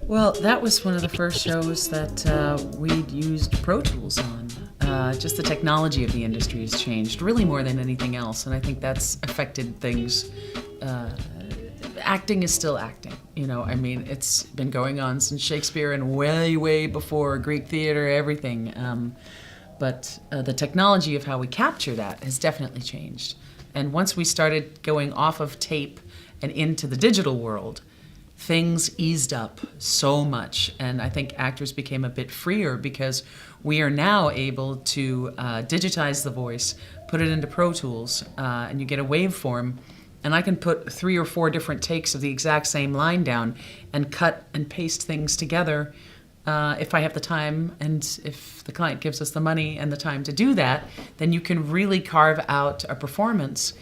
Well, that was one of the first shows that we'd used Pro Tools on. Just the technology of the industry has changed really more than anything else, and I think that's affected things. Acting is still acting, I mean, it's been going on since Shakespeare and way, way before Greek theater, everything. But the technology of how we capture that has definitely changed. And once we started going off of tape and into the digital world, things eased up so much. And I think actors became a bit freer because we are now able to digitize the voice, put it into Pro Tools, and you get a waveform. And I can put 3 or 4 different takes of the exact same line down and cut and paste things together if I have the time, and if the client gives us the money and the time to do that, then you can really carve out a performance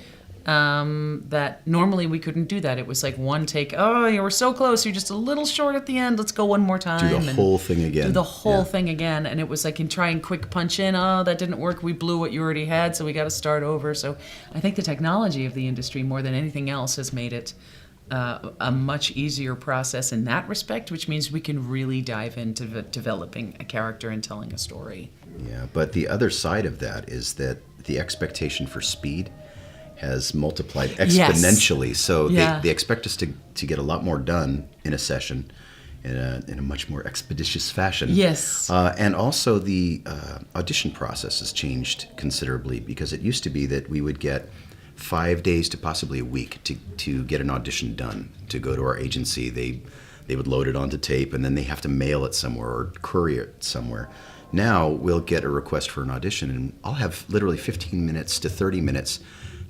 that normally we couldn't do that. It was like one take, oh, you were so close, you're just a little short at the end, let's go one more time. Do the whole thing again. Do the whole thing again. And it was like, try and quick punch in, oh, that didn't work, we blew what you already had, so we got to start over. So I think the technology of the industry, more than anything else, has made it a much easier process in that respect, which means we can really dive into developing a character and telling a story. Yeah, but the other side of that is that the expectation for speed has multiplied exponentially. Yes. So they expect us to get a lot more done in a session in a much more expeditious fashion. Yes. And also the audition process has changed considerably, because it used to be that we would get 5 days to possibly a week to get an audition done, to go to our agency. They would load it onto tape, and then they have to mail it somewhere or courier it somewhere. Now we'll get a request for an audition, and I'll have literally 15 minutes to 30 minutes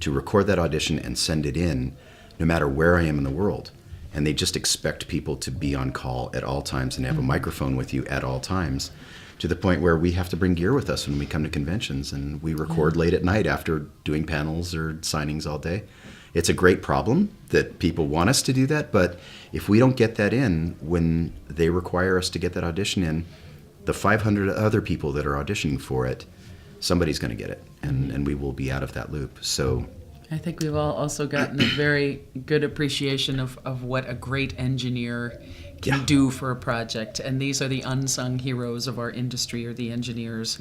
to record that audition and send it in, no matter where I am in the world. And they just expect people to be on call at all times and have a microphone with you at all times, to the point where we have to bring gear with us when we come to conventions, and we record late at night after doing panels or signings all day. It's a great problem that people want us to do that, but if we don't get that in when they require us to get that audition in, the 500 other people that are auditioning for it, somebody's going to get it, and we will be out of that loop. So I think we've all also gotten a very good appreciation of what a great engineer can do for a project. And these are the unsung heroes of our industry, or the engineers,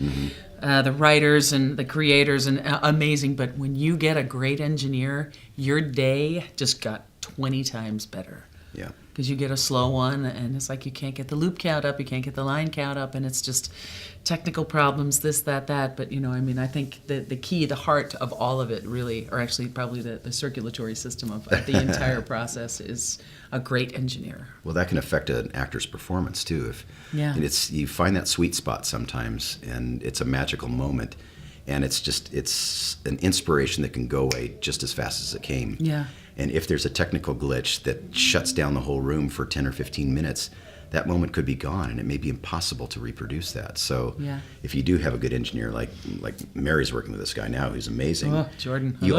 the writers and the creators, and amazing. But when you get a great engineer, your day just got 20 times better. Yeah. Because you get a slow one, and it's like you can't get the loop count up, you can't get the line count up, and it's just technical problems, this, that. But, I think the key, the heart of all of it really, or actually probably the circulatory system of the entire process, is a great engineer. Well, that can affect an actor's performance, too. And you find that sweet spot sometimes, and it's a magical moment, and it's an inspiration that can go away just as fast as it came. Yeah. And if there's a technical glitch that shuts down the whole room for 10 or 15 minutes, that moment could be gone, and it may be impossible to reproduce that. So if you do have a good engineer, like Mary's working with this guy now who's amazing. Oh, Jordan. You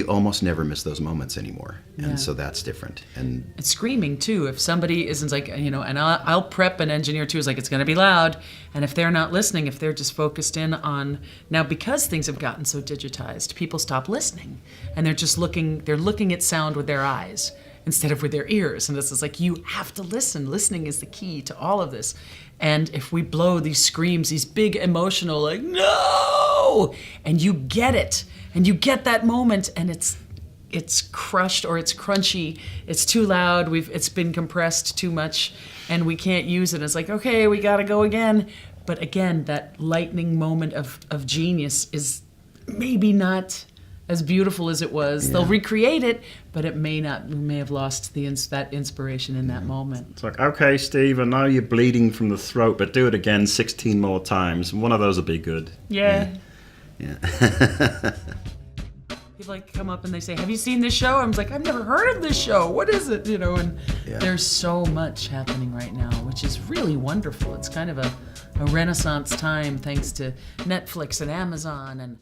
almost never miss those moments anymore. And so that's different. And it's screaming too. If somebody isn't like, and I'll prep an engineer too, is like, it's going to be loud. And if they're not listening, if they're just focused in on, now because things have gotten so digitized, people stop listening, and they're just looking at sound with their eyes instead of with their ears. And this is like, you have to listen. Listening is the key to all of this. And if we blow these screams, these big emotional, like, no, and you get it, and you get that moment, and it's crushed, or it's crunchy, it's too loud, it's been compressed too much, and we can't use it. It's like, okay, we gotta go again. But again, that lightning moment of genius is maybe not as beautiful as it was. They'll recreate it, but it may not. We may have lost that inspiration in that moment. It's like, okay, Steve, I know you're bleeding from the throat, but do it again 16 more times. One of those will be good. Yeah. Yeah. People come up and they say, have you seen this show? I'm like, I've never heard of this show. What is it? And there's so much happening right now, which is really wonderful. It's kind of a renaissance time, thanks to Netflix and Amazon and